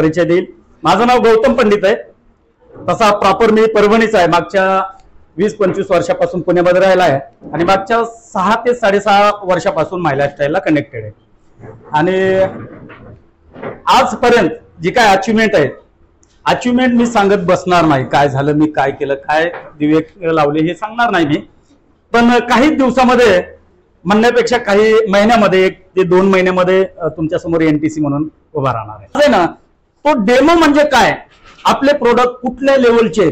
परिचय देईल। माझं नाव गौतम पंडित आहे। तसा प्रॉपर मी परभणीचा आहे। मागच्या 20-25 वर्षापासून पुण्यामध्ये राहिला आहे आणि मागच्या 6 ते 6.5 वर्षापासून माय लाईफस्टाईलला कनेक्टेड आहे। आणि आजपर्यंत जी काय अचिव्हमेंट आहे, अचिव्हमेंट मी सांगत बसणार नाही, काय झालं, मी काय केलं, काय दिवे लावले हे सांगणार नाही मी। पण काही दिवसामध्ये म्हणण्यापेक्षा काही महिन्यामध्ये 1 ते 2 महिन्यामध्ये तुमच्या समोर एनटीसी म्हणून उभा राहणार आहे ना। तो डेमो म्हणजे काय, आपले प्रोडक्ट कुठल्या लेवलचे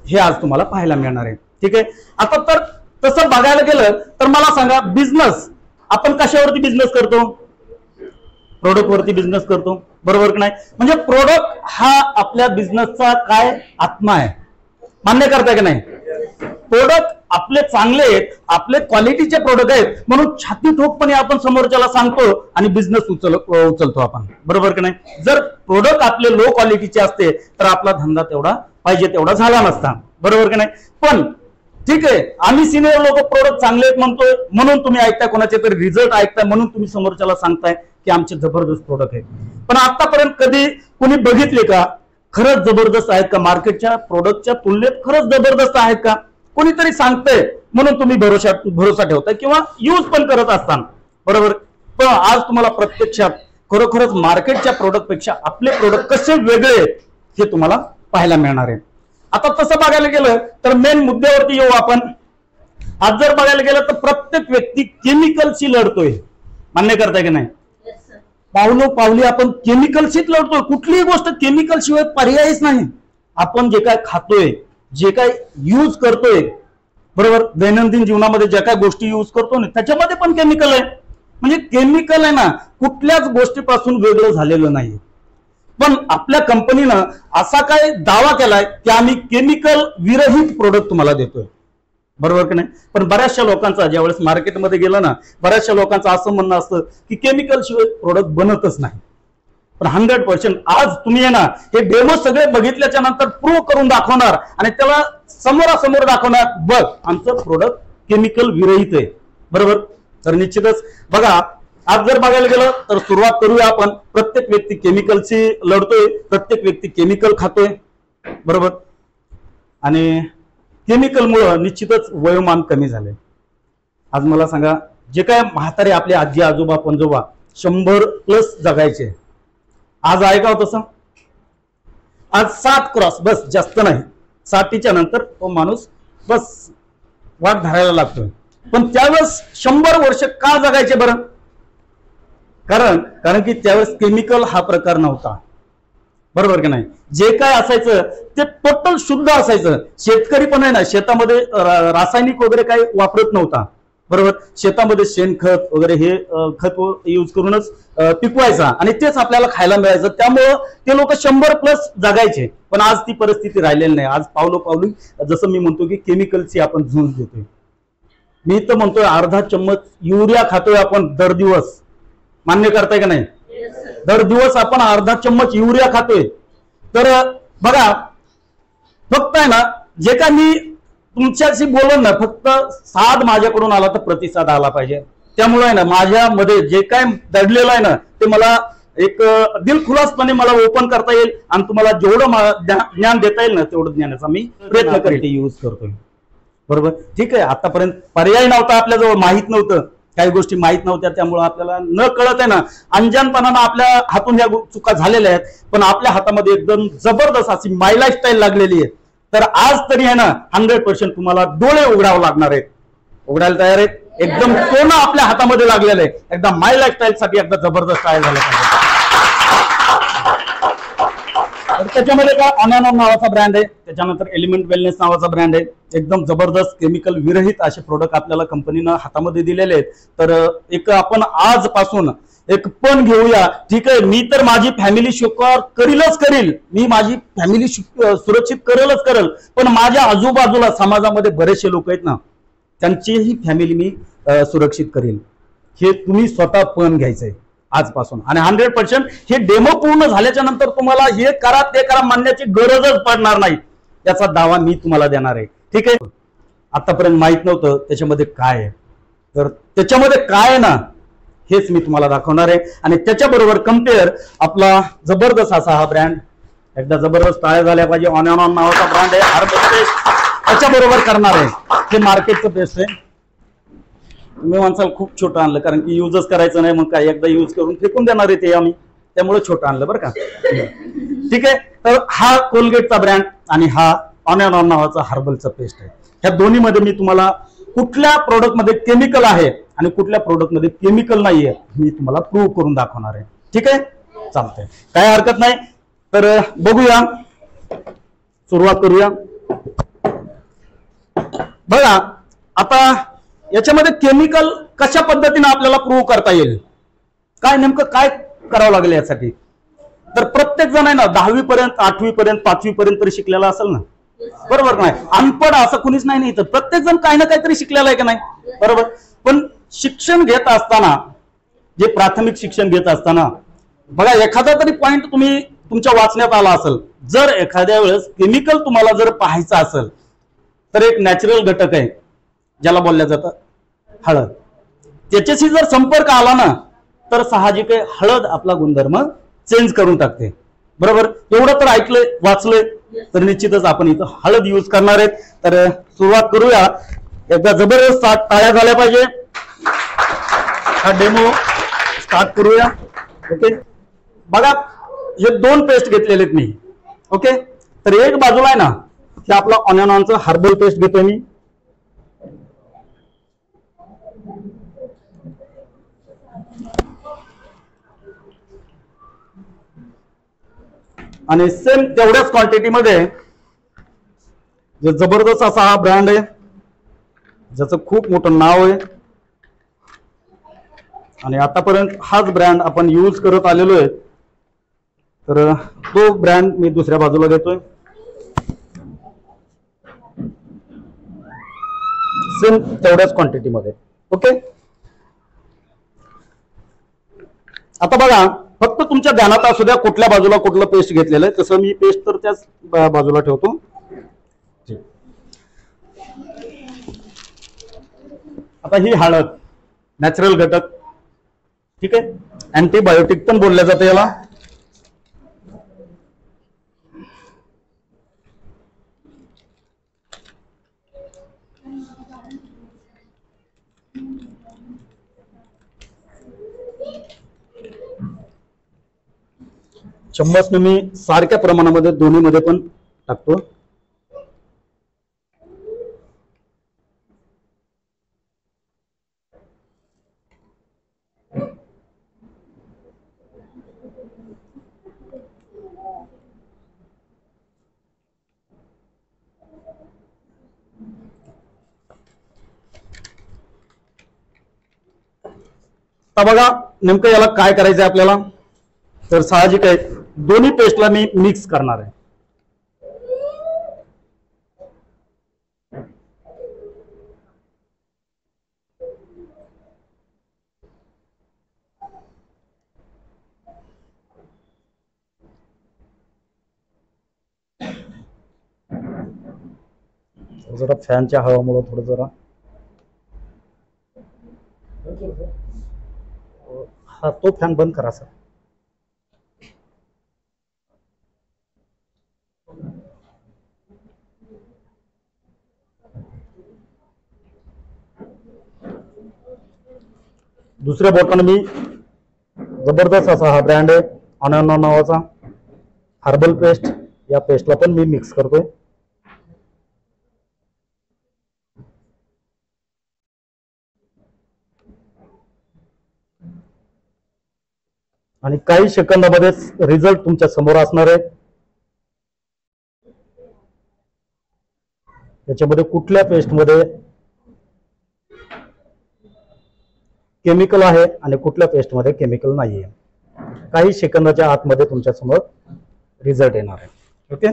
हे आज तुम्हाला पाहायला मिळणार आहे। ठीक आहे। आता तर तसं बघायला गेलं तर मला सांगा, बिझनेस आपण कशावरती बिझनेस करतो? प्रोडक्ट वरती बिझनेस करतो, बरोबर की नाही? म्हणजे प्रोडक्ट हा आपल्या बिझनेसचा काय आत्मा आहे, मान्य करताय की नाही? प्रोडक्ट आपले चांगले आहेत, आपले क्वालिटीचे प्रोडक्ट आहेत म्हणून छाती ठोकपणे आपण समोरच्याला सांगतो आणि बिझनेस उचलतो आपण, बरोबर की नाही? जर प्रोडक्ट आपले लो क्वालिटीचे असते तर आपला धंदा तेवढा पाहिजे तेवढा झाला नसता, बरोबर की नाही? पण ठीक आहे, आम्ही सिनियर लोक प्रोडक्ट चांगले आहेत म्हणतोय म्हणून तुम्ही ऐकताय, कोणाचे तरी रिझल्ट ऐकताय म्हणून तुम्ही समोरच्याला सांगताय की आमचे जबरदस्त प्रोडक्ट आहेत। पण आतापर्यंत कधी कुणी बघितले का खरंच जबरदस्त आहेत का? मार्केटच्या प्रोडक्टच्या तुलनेत खरंच जबरदस्त आहेत का? कोणीतरी सांगतंय म्हणून तुम्ही भरोसा ठेवताय किंवा यूज पण करत असताना, बरोबर? पण आज तुम्हाला प्रत्यक्षात खरोखरच मार्केटच्या प्रोडक्ट पेक्षा आपले प्रोडक्ट कसे वेगळे आहेत हे तुम्हाला पाहायला मिळणार आहे। आता तसं बघायला गेलं तर मेन मुद्द्यावरती येऊ आपण। आज जर बघायला गेलं तर प्रत्येक व्यक्ती केमिकलशी लढतोय, मान्य करताय की नाही? पावली आपण केमिकलशीच लढतोय। कुठलीही गोष्ट केमिकल शिवाय पर्यायच नाही। आपण जे काय खातोय, जे काय यूज करतोय, बरोबर, दैनंदिन जीवनामध्ये ज्या काय गोष्टी यूज करतो ना त्याच्यामध्ये पण केमिकल आहे। म्हणजे केमिकल आहे ना, कुठल्याच गोष्टीपासून वेगळं झालेलं नाही। पण आपल्या कंपनीनं असा काय दावा केलाय की आम्ही केमिकल विरहित प्रोडक्ट तुम्हाला देतोय, बरोबर की नाही? पण बऱ्याचशा लोकांचा ज्यावेळेस मार्केटमध्ये गेलं ना, बऱ्याचशा लोकांचं असं म्हणणं असतं की केमिकल शिवाय प्रोडक्ट बनतच नाही। पण 100% आज तुम्ही आहे ना हे डेमो सगळे बघितल्याच्या नंतर प्रूव्ह करून दाखवणार आणि त्याला समोरासमोर दाखवणार, बघ आमचं प्रोडक्ट केमिकल विरहित आहे, बरोबर? तर निश्चितच बघा, आज जर बघायला गेलं तर सुरुवात करूया आपण। प्रत्येक व्यक्ती केमिकलशी लढतोय, प्रत्येक व्यक्ती केमिकल खातोय, बरोबर? आणि केमिकलमुळे निश्चितच वयोमान कमी झाले। आज मला सांगा, जे काय म्हातारे आपले आजी आजोबा पणजोबा 100+ जगायचे, आज आहे का तसं? आज 7 क्रॉस बस, जास्त नाही। 60च्या नंतर तो माणूस बस वाट धरायला लागतोय। पण त्यावेळेस 100 वर्ष का जगायचे बरं? कारण की त्यावेळेस केमिकल हा प्रकार नव्हता, बरोबर की नाही? जे काय असायचं ते टोटल शुद्ध असायचं। शेतकरी पण आहे ना, शेतामध्ये रासायनिक वगैरे काही वापरत नव्हता, बरोबर? शेतामध्ये शेणखत वगैरे हे खत यूज करूनच पिकवायचा आणि तेच आपल्याला खायला मिळायचं। त्यामुळं ते लोक 100+ जगायचे। पण आज ती परिस्थिती राहिलेली नाही। आज पावलोपावली जसं मी म्हणतो की केमिकलची आपण झुंज देतोय। मी तर म्हणतोय अर्धा चम्मच युरिया खातोय आपण दर दिवस, मान्य करताय का नाही? दर दिवस आपण अर्धा चम्मच युरिया खातोय। तर बघा, फक्त आहे ना जे काय मी तुमच्याशी बोलून ना, फक्त साध माझ्याकडून आला तर प्रतिसाद आला पाहिजे। त्यामुळे आहे ना माझ्यामध्ये जे काय दडलेलं आहे ना ते मला एक दिलखुलासपणे मला ओपन करता येईल आणि तुम्हाला जेवढं ज्ञान देता येईल ना तेवढं ज्ञानाचा मी प्रयत्न करेल, यूज करतोय, बरोबर? ठीक आहे। आतापर्यंत पर्याय नव्हता, आपल्याजवळ माहित नव्हतं, काही गोष्टी माहित नव्हत्या, त्यामुळे आपल्याला न कळत आहे ना अंजानपणानं आपल्या हातून ह्या चुका झालेल्या आहेत। पण आपल्या हातामध्ये एकदम जबरदस्त अशी माय लाईफस्टाईल लागलेली आहे। तर आज तरी आहे ना 100% तुम्हाला डोळे उघडावं लागणार आहेत। उघडायला तयार आहेत? एकदम सोनं आपल्या हातामध्ये लागलेलं आहे। एकदा माय लाईफस्टाईल साठी एकदा जबरदस्त स्टाईल झालं पाहिजे। त्याच्यामध्ये काय अनॅनॉन नावाचा ब्रँड आहे, त्याच्यानंतर एलिमेंट वेलनेस नावाचा ब्रँड आहे। एकदम जबरदस्त केमिकल विरहित असे प्रोडक्ट आपल्याला कंपनीनं हातामध्ये दिलेले आहेत। तर एक आपण आजपासून एक पण घेऊया। ठीक आहे, मी तर माझी फॅमिली शुकर करीलच करील, मी माझी फॅमिली सुरक्षित करेल, पण माझ्या आजूबाजूला समाजामध्ये बरेचसे लोक आहेत ना, त्यांचीही फॅमिली मी सुरक्षित करेल। हे तुम्ही स्वतः पण घ्यायचंय आजपासून। आणि 100% हे डेमो पूर्ण झाल्याच्या नंतर तुम्हाला हे करा ते करा म्हणण्याची गरजच पडणार नाही, याचा दावा मी तुम्हाला देणार आहे। ठीक आहे, आतापर्यंत माहित नव्हतं त्याच्यामध्ये काय आहे, तर त्याच्यामध्ये काय आहे ना हेच मी तुम्हाला दाखवणार आहे. आणि त्याच्याबरोबर कम्पेअर आपला जबरदस्त असा हा ब्रँड, एकदा जबरदस्त टाळ्या झाल्या पाहिजे, ऑन अँड ऑन नावाचा ब्रँड आहे, हर्बल पेस्ट त्याच्याबरोबर करणार आहे. हे मार्केटचं पेस्ट आहे. तुम्ही म्हणसाल खूप छोटं आणलं, कारण की युजच करायचं नाही, मग काय एकदा युज करून फेकून देणार आहे ते आम्ही, त्यामुळे छोटं आणलं बरं का. ठीक आहे. तर हा कोलगेटचा ब्रँड आणि हा ऑन अँड ऑन नावाचा हर्बलचा पेस्ट आहे. ह्या दोन्हीमध्ये मी तुम्हाला कुठल्या प्रोडक्टमध्ये केमिकल आहे आणि कुठल्या प्रोडक्टमध्ये केमिकल नाहीये मी तुम्हाला प्रूव्ह करून दाखवणार आहे. ठीक आहे, चालतंय, काय हरकत नाही. तर बघूया, सुरुवात करूया. बघा आता याच्यामध्ये केमिकल कशा पद्धतीने आपल्याला प्रूव्ह करता येईल, काय नेमकं काय करावं लागेल यासाठी. तर प्रत्येक जण आहे ना 10वी पर्यंत, 8वी पर्यंत, 5वी पर्यंत तरी शिकलेला असेल ना, बरोबर नाही. अनपढ असं कुणीच नाही. तर प्रत्येक जण काही ना काहीतरी शिकलेला आहे की नाही, बरोबर. पण शिक्षण घेत असताना, जे प्राथमिक शिक्षण घेत असताना बघा एखादा तरी पॉइंट तुम्ही तुमच्या वाचण्यात आला असेल. जर एखाद्या वेळेस केमिकल तुम्हाला जर पाहायचं असेल तर एक नॅचरल घटक आहे ज्याला बोलल्या जातं हळद. त्याच्याशी जर संपर्क आला ना तर साहजिक आहे हळद आपला गुणधर्म चेंज करून टाकते, बरोबर. एवढं तर ऐकलंय, वाचलंय, तर निश्चितच आपण इथं हळद यूज करणार आहेत. तर सुरुवात करूया. एकदा जबरदस्त टाळ्या झाल्या पाहिजे. हा डेमो स्टार्ट करूया. ओके, बघा हे 2 पेस्ट घेतलेले आहेत मी. ओके, तर एक बाजूला आहे ना की आपला ऑन अँड ऑनचं हर्बल पेस्ट घेतोय मी. आणि सेम तेवढ्याच क्वांटिटीमध्ये जे जबरदस्त असा हा ब्रँड आहे ज्याचं खूप मोठं नाव आहे आणि आतापर्यंत हाच ब्रँड आपण यूज करत आलेलो आहे. तर तो ब्रँड मी दुसऱ्या बाजूला घेतोय. सेम तेवढ्याच क्वांटिटीमध्ये. ओके, आता बघा फक्त तुमच्या ध्यानात असू द्या कुठल्या बाजूला कुठलं पेस्ट घेतलेलं आहे. तसं मी पेस्ट तर त्याच बाजूला ठेवतो. आता ही हळद नॅचरल घटक, ठीक आहे, अँटीबायोटिक पण बोलल्या जातं याला. चम्मचने मी सारख्या प्रमाणामध्ये दोन्हीमध्ये पण टाकतो. आता बघा नेमकं याला काय करायचंय आपल्याला. तर साहजिक आहे दोन्ही पेस्टला मी मिक्स करणार आहे. जरा फॅनच्या हवामुळे थोडं जरा हा तो फॅन बंद करा सर. दुसऱ्या बोटाने मी जबरदस्त असा हा ब्रँड आहे ऑन अँड ऑन नावाचा हर्बल पेस्ट. या पेस्टला पण मी मिक्स करतोय. आणि काही सेकंदामध्येच रिझल्ट तुमच्या समोर असणार आहे. याच्यामध्ये कुठल्या पेस्टमध्ये केमिकल आहे आणि कुठल्या पेस्टमध्ये केमिकल नाहीये. काही सेकंदाच्या आतमध्ये तुमच्या समोर रिझल्ट येणार आहे. ओके,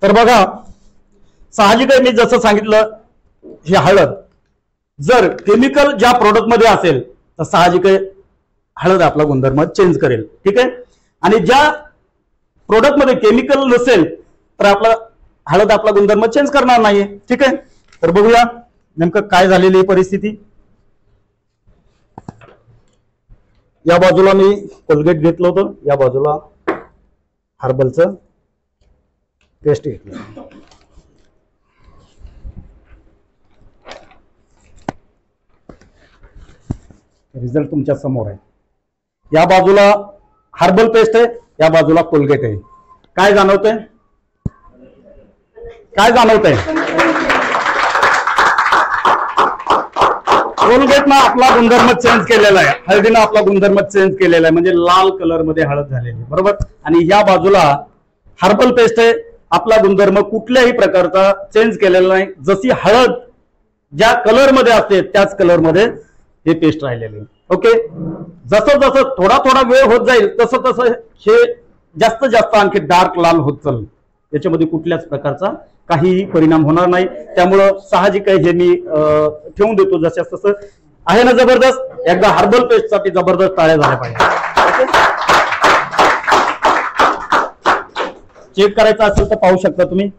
तर बघा साहजिक आहे मी जसं सांगितलं ही हळद जर केमिकल ज्या प्रोडक्ट मध्ये असेल तर साहजिक आहे हळद आपला गुणधर्म चेंज करेल. ठीक आहे, आणि ज्या प्रोडक्ट मध्ये केमिकल नसेल तर आपला हळद आपला गुणधर्म चेंज करणार नाहीये. ठीक आहे, तर बघूया नेमकं काय झालेली परिस्थिती. या बाजूला मी कोलगेट घेतलं होतं, या बाजूला हर्बलचं पेस्ट घेतलं. रिझल्ट तुमच्या समोर आहे. या बाजूला हर्बल पेस्ट आहे, या बाजूला कोलगेट आहे. काय जाणवतंय? काय जाणवतंय? कोलगेटनं आपला गुणधर्म चेंज केलेला आहे, हळदीनं आपला गुणधर्म चेंज केलेला आहे, म्हणजे लाल कलर मध्ये हळद झालेली आहे, बरोबर. आणि या बाजूला हर्बल पेस्ट आहे, आपला गुणधर्म कुठल्याही प्रकारचा चेंज केलेला नाही. जशी हळद ज्या कलर मध्ये असते त्याच कलर मध्ये हे पेस्ट राहिलेले. ओके. जसं जसं थोडा थोडा वेळ होत जाईल तसं तसं हे जास्त जास्त आणखी डार्क लाल होत चाललं. याच्यामध्ये कुठल्याच प्रकारचा काहीही परिणाम होणार नाही. त्यामुळं साहजिक आहे हे मी ठेवून देतो जसं तसं आहे ना. जबरदस्त. एकदा हर्बल पेस्ट साठी जबरदस्त टाळ्या झाल्या पाहिजे. चेक करायचं असेल तर पाहू शकता तुम्ही.